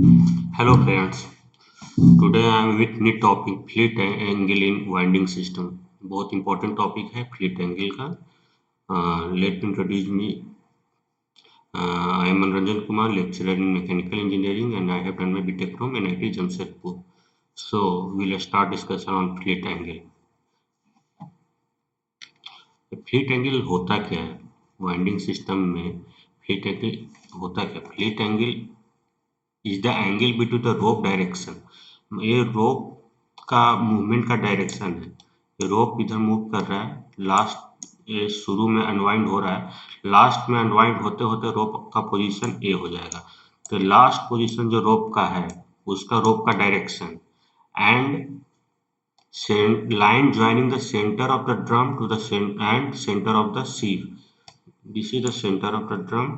Hello friends, today I am with new topic fleet angle in winding system. बहुत important topic है fleet angle का. Let me introduce me. I am Manranjan Kumar, lecturer in mechanical engineering, and I have done my BTech from NIT Jamshedpur. So we'll start discussion on fleet angle. Fleet angle होता क्या है winding system में? Fleet angle होता क्या? Fleet angle is the angle between the rope direction. ये रोप का movement का direction है. ये रोप इधर मूव कर रहा है, लास्ट ये शुरू में अनवाइंड हो रहा है, लास्ट में अनवाइंड होते होते रोप का पोजीशन ए हो जाएगा. तो लास्ट पोजीशन जो रोप का है उसका रोप का direction and line joining the center of the drum to the center of the sieve. This is the center of the drum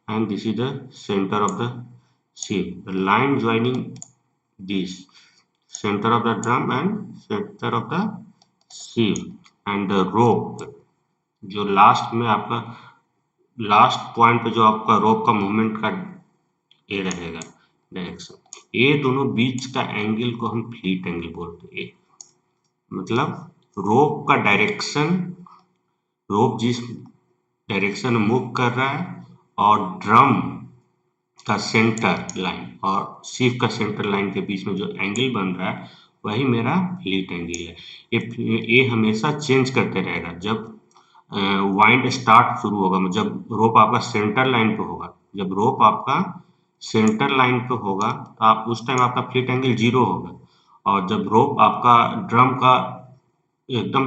and this is the center of the sieve. The line joining this center of the drum and center of the sieve and the rope जो last में आपका last point पे जो आपका रोप का movement का ये रहेगा डायरेक्शन, ये दोनों बीच का एंगल को हम फ्लीट एंगल बोलते हैं. मतलब रोप का डायरेक्शन, रोप जिस डायरेक्शन में मूव कर रहा है और ड्रम का सेंटर लाइन और सीव का सेंटर लाइन के बीच में जो एंगल बन रहा है वही मेरा फ्लीट एंगल है. ये हमेशा चेंज करते रहेगा. जब वाइंड स्टार्ट शुरू होगा, जब रोप आपका सेंटर लाइन पे होगा, जब रोप आपका सेंटर लाइन पे होगा तो आप उस टाइम आपका फ्लीट एंगल 0 होगा. और जब रोप आपका ड्रम का एकदम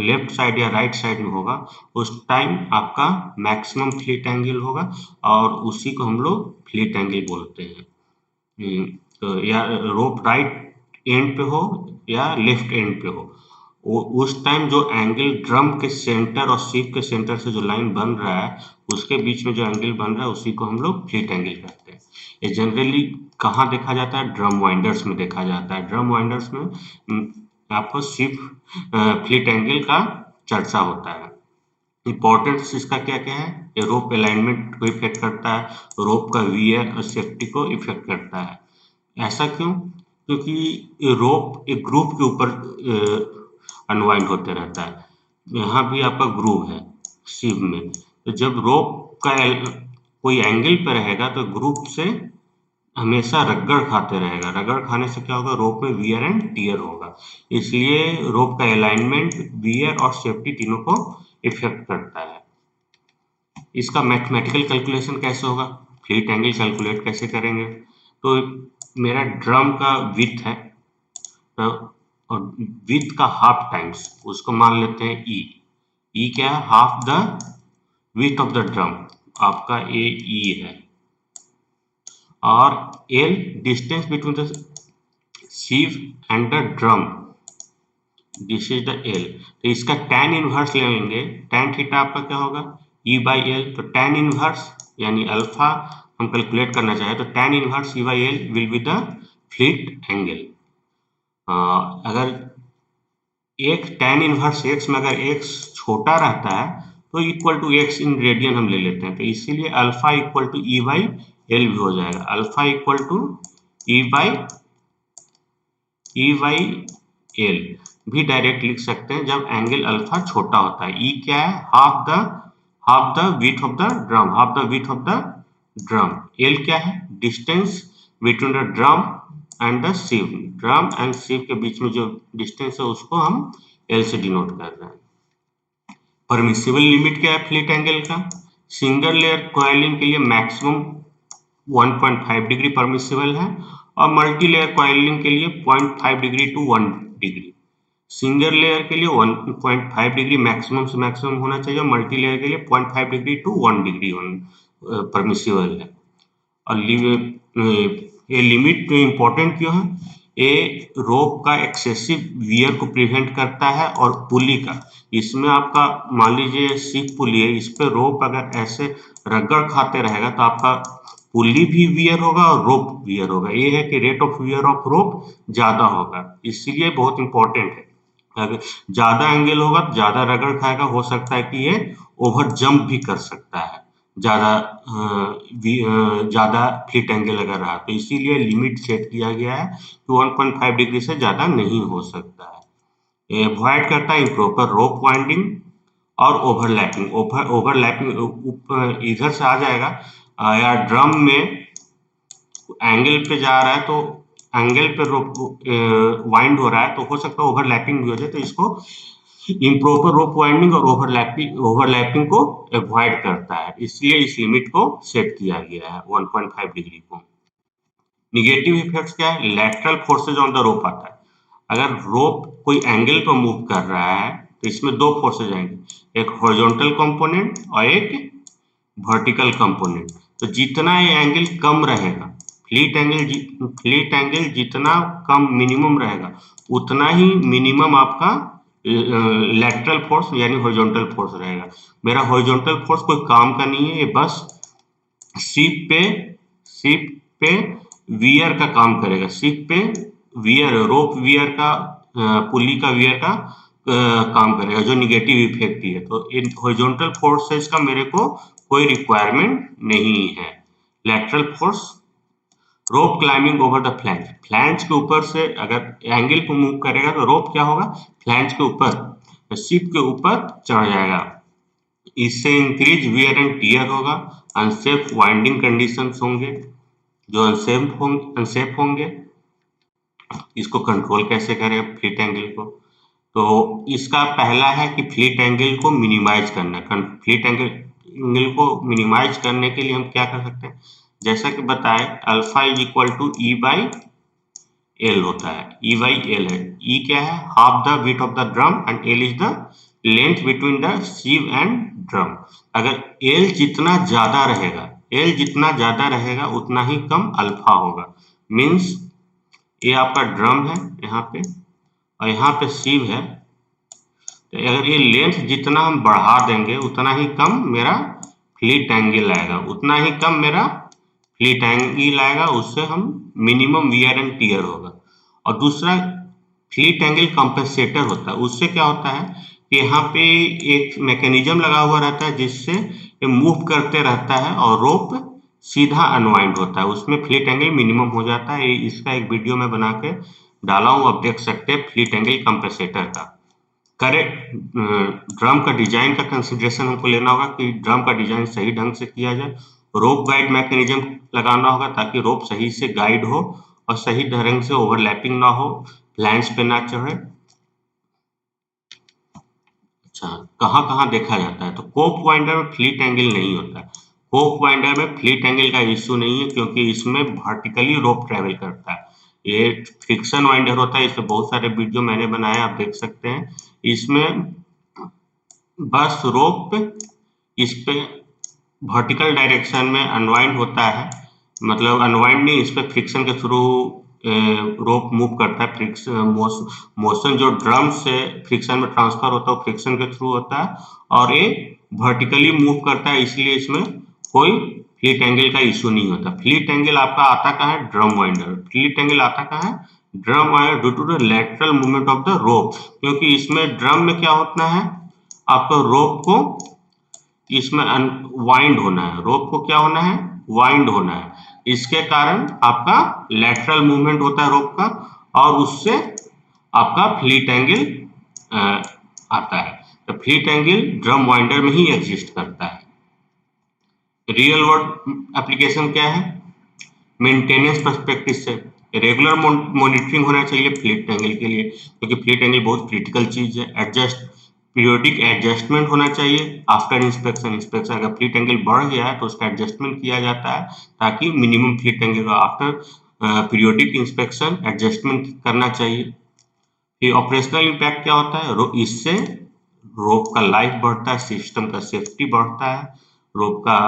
लेफ्ट साइड या राइट साइड में होगा उस टाइम आपका मैक्सिमम फ्लीट एंगल होगा और उसी को हम लोग फ्लीट एंगल बोलते हैं. तो या रोप राइट एंड पे हो या लेफ्ट एंड पे हो, उस टाइम जो एंगल ड्रम के सेंटर और सीव के सेंटर से जो लाइन बन रहा है उसके बीच में जो एंगल बन रहा है उसी को हम लोग फ्लीट एंगल कहते हैं. ये जनरली कहाँ देखा जाता है? ड्रम वाइंडर्स में देखा जाता है. ड्रम वाइंडर्स में आपको सिर्फ फ्लीट एंगल का चर्चा होता है. इंपॉर्टेंस इसका क्या क्या है? ये रोप अलाइनमेंट को इफेक्ट करता है, रोप का वियर और सेफ्टी को इफेक्ट करता है. ऐसा क्यों? क्योंकि रोप एक ग्रुप के ऊपर अनवाइंड होते रहता है. यहाँ भी आपका ग्रुव है सीव में, तो जब रोप का कोई एंगल पे रहेगा तो ग्रुप से हमेशा रगड़ खाते रहेगा. रगड़ खाने से क्या होगा? रोप में वियर एंड टियर होगा. इसलिए रोप का अलाइनमेंट, वियर और सेफ्टी तीनों को इफेक्ट करता है. इसका मैथमेटिकल कैलकुलेशन कैसे होगा? फ्लीट एंगल कैलकुलेट कैसे करेंगे? तो मेरा ड्रम का विड्थ है तो और विड्थ का हाफ टाइम्स उसको मान लेते हैं ई. ई क्या है? Half the width of the drum. आपका ए ई है. और L distance between the sieve and the drum, this is the L. तो इसका tan इनवर्स ले लेंगे. tan थीटा आपका क्या होगा? E by L. तो tan इनवर्स यानी अल्फा हम कैलकुलेट करना चाहे तो tan inverse E by L will be the fleet angle. अगर एक tan इनवर्स x में अगर x छोटा रहता है तो equal to x in radian हम ले लेते हैं. तो इसीलिए alpha equal to E by L भी हो जाएगा. Alpha equal to E by L भी डायरेक्ट लिख सकते हैं जब एंगल अल्फा छोटा होता है. ई क्या है? Half the width of the drum. Half the width of the drum. L क्या है? Distance between the drum and the sieve. Drum and sieve के बीच में जो डिस्टेंस है उसको हम एल से डिनोट कर रहे हैं. परमिसिबल लिमिट क्या है फ्लीट एंगल का? सिंगल लेयर कॉइलिंग के लिए मैक्सिमम 1.5 डिग्री परमिसिबल है और मल्टी लेयर कॉइलिंग के लिए 0.5 degree to 1 degree. Single layer के लिए 1.5 डिग्री मैक्सिमम से मैक्सिमम होना चाहिए, मल्टी लेयर के लिए 0.5 डिग्री टू 1 डिग्री परमिसिबल है. और ये लिमिट इम्पोर्टेंट क्यों है? ये रोप का एक्सेसिव वियर को प्रिवेंट करता है और पुली का. इसमें आपका मान लीजिए सिप पुली है, इस पे रोप अगर ऐसे रगड़ खाते रहेगा तो आपका पुली भी वियर होगा और रोप वियर होगा. ये है कि rate of wear of rope ज्यादा होगा. इसीलिए बहुत इंपॉर्टेंट है. अगर ज्यादा एंगल होगा तो ज्यादा रगड़ खाएगा, हो सकता है कि ये ओवर जंप भी कर सकता है. ज़्यादा फ्लीट एंगल अगर रहा, तो इसीलिए लिमिट सेट किया गया है कि 1.5 डिग्री से ज़्यादा नहीं हो सकता है। ये अवॉइड करता है इम्प्रॉपर रोप वाइंडिंग और ओवरलैपिंग। ओवरलैपिंग इधर से आ जाएगा या ड्रम में एंगल पे जा रहा है, तो एंगल पे रोप वाइंड हो रहा है, तो हो सकता है ओवरलैपिंग भी हो जाए, तो इसको इम्प्रॉपर रोप वाइंडिंग और ओवरलैपिंग को अवॉइड करता है, इसलिए इस लिमिट को सेट किया गया है 1.5 डिग्री को। निगेटिव इफेक्ट्स क्या है? Lateral forces on the rope आता है। अगर रोप कोई एंगल पर मूव कर रहा है, तो इसमें दो फोर्सेज आएंगे, एक हॉरिजॉन्टल कंपोनेंट और एक वर्टिकल कंपोनेंट। तो जितना ये एंगल कम रहेगा, फ्लीट एंगल जितना कम मिनिमम रहेगा, उतना ही मिनिमम आपका लैटरल फोर्स यानी हॉरिजॉन्टल फोर्स रहेगा। मेरा हॉरिजॉन्टल फोर्स कोई काम का नहीं है, ये बस शिप पे वियर का काम करेगा। शिप पे वियर, रोप वियर का, पुली का वियर का काम करेगा, जो निगेटिव इफेक्ट ही है। तो इन हॉरिजॉन्टल फोर्सेस का मेरे को कोई रिक्वायरमेंट नहीं है। Lateral force, rope climbing over the flange, flange के ऊपर से अगर एंगल को मूव करेगा, तो रोप क्या होगा, फ्लैंज के ऊपर, शिप के ऊपर चढ़ जाएगा। इससे इंक्रीज वियर एंड टियर होगा, अनसेफ वाइंडिंग कंडीशंस होंगे, जो अनसेफ होंगे। इसको कंट्रोल कैसे करें फ्लीट एंगल को? तो इसका पहला है कि फ्लीट एंगल को मिनिमाइज करना। फ्लीट एंगल को मिनिमाइज करने के लिए हम क्या कर सकते हैं? जैसा कि बताए, alpha is equal to E by L होता है। ई बाई एल है। ई क्या है? Half the width of the drum and L is the length between the sieve and drum. अगर एल जितना ज्यादा रहेगा, एल जितना ज्यादा रहेगा उतना ही कम अल्फा होगा। मीन्स ये आपका ड्रम है यहाँ पे, और यहाँ पे सीव है। तो अगर ये लेंथ जितना हम बढ़ा देंगे, उतना ही कम मेरा फ्लीट एंगल आएगा, उतना ही कम मेरा फ्लीट एंगल आएगा, उससे हम मिनिमम वियर एंड टियर होगा। और दूसरा, फ्लीट एंगल कंपेंसेटर होता है। उससे क्या होता है कि यहाँ पे एक मैकेनिज्म लगा हुआ रहता है, जिससे ये मूव करते रहता है और रोप सीधा अनवाइंड होता है, उसमें फ्लीट एंगल मिनिमम हो जाता है। इसका एक वीडियो में बना के डाला हूँ, आप देख सकते हैं फ्लीट एंगल कंपेंसेटर का। करेक्ट ड्रम का डिजाइन का कंसिडरेशन हमको लेना होगा कि ड्रम का डिजाइन सही ढंग से किया जाए। रोप गाइड मैकेनिज्म लगाना होगा ताकि रोप सही से गाइड हो और सही ढंग से ओवरलैपिंग ना हो, फ्लैंज पे ना चढ़े। अच्छा, कहाँ कहाँ देखा जाता है? तो कोप वाइंडर में फ्लीट एंगल नहीं होता है। कोप वाइंडर में फ्लीट एंगल का इश्यू नहीं है, क्योंकि इसमें वर्टिकली रोप ट्रेवल करता है। ये फ्रिक्शन वाइंडर होता है, इसमें बहुत सारे वीडियो मैंने बनाए, आप देख सकते हैं। इसमें बस रोप इस पे वर्टिकल डायरेक्शन में अनवाइंड होता है, मतलब अनवाइंड नहीं, इस पे फ्रिक्शन के थ्रू रोप मूव करता है। फ्रिक्शन मोशन जो ड्रम से फ्रिक्शन में ट्रांसफर होता है, वो फ्रिक्शन के थ्रू होता है, और ये वर्टिकली मूव करता है, इसलिए इसमें कोई फ्लीट एंगल का इश्यू नहीं होता। फ्लीट एंगल आपका आता कहाँ है? Drum winder. फ्लीट एंगल आता कहाँ है? Drum winder, due to the lateral movement of the rope. क्योंकि इसमें ड्रम में क्या होता है, आपको रोप को इसमें वाइंड होना है, रोप को क्या होना है? वाइंड होना है। इसके कारण आपका लेटरल मूवमेंट होता है रोप का, और उससे आपका फ्लीट एंगल आता है। तो फ्लीट एंगल ड्रम वाइंडर में ही एग्जिस्ट करता है। रियल वर्ल्ड एप्लीकेशन क्या है? मेंटेनेंस पर्सपेक्टिव से रेगुलर मॉनिटरिंग होना चाहिए फ्लीट एंगल के लिए, क्योंकि फ्लीट एंगल बहुत क्रिटिकल चीज है। पीरियोडिक एडजस्टमेंट होना चाहिए आफ्टर इंस्पेक्शन। अगर फ्लीट एंगल बढ़ गया है तो उसका एडजस्टमेंट किया जाता है, ताकि minimum fleet angle after periodic inspection adjustment करना चाहिए। ये ऑपरेशनल इम्पैक्ट क्या होता है? इससे रोप का लाइफ बढ़ता है, सिस्टम का सेफ्टी बढ़ता है, रोप का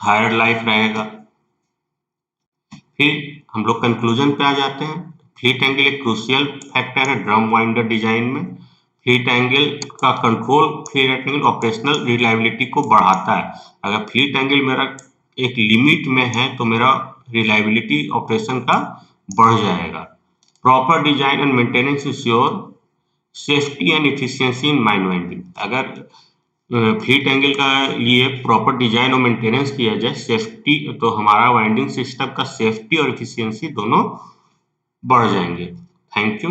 हायर लाइफ रहेगा। फिर हम लोग कंक्लूजन पे आ जाते हैं। फ्लीट एंगल एक क्रूशियल फैक्टर है ड्रम वाइंडर डिजाइन में। फ्लीट एंगल का control fleet angle operational reliability को बढ़ाता है। अगर फ्लीट एंगल मेरा एक लिमिट में है, तो मेरा रिलायबिलिटी ऑपरेशन का बढ़ जाएगा। Proper design and maintenance ensure safety and efficiency in mine winding. अगर फ्लीट एंगल का लिए प्रॉपर डिजाइन और मेंटेनेंस किया जाए, सेफ्टी, तो हमारा वाइंडिंग सिस्टम का सेफ्टी और एफिशिएंसी दोनों बढ़ जाएंगे। Thank you.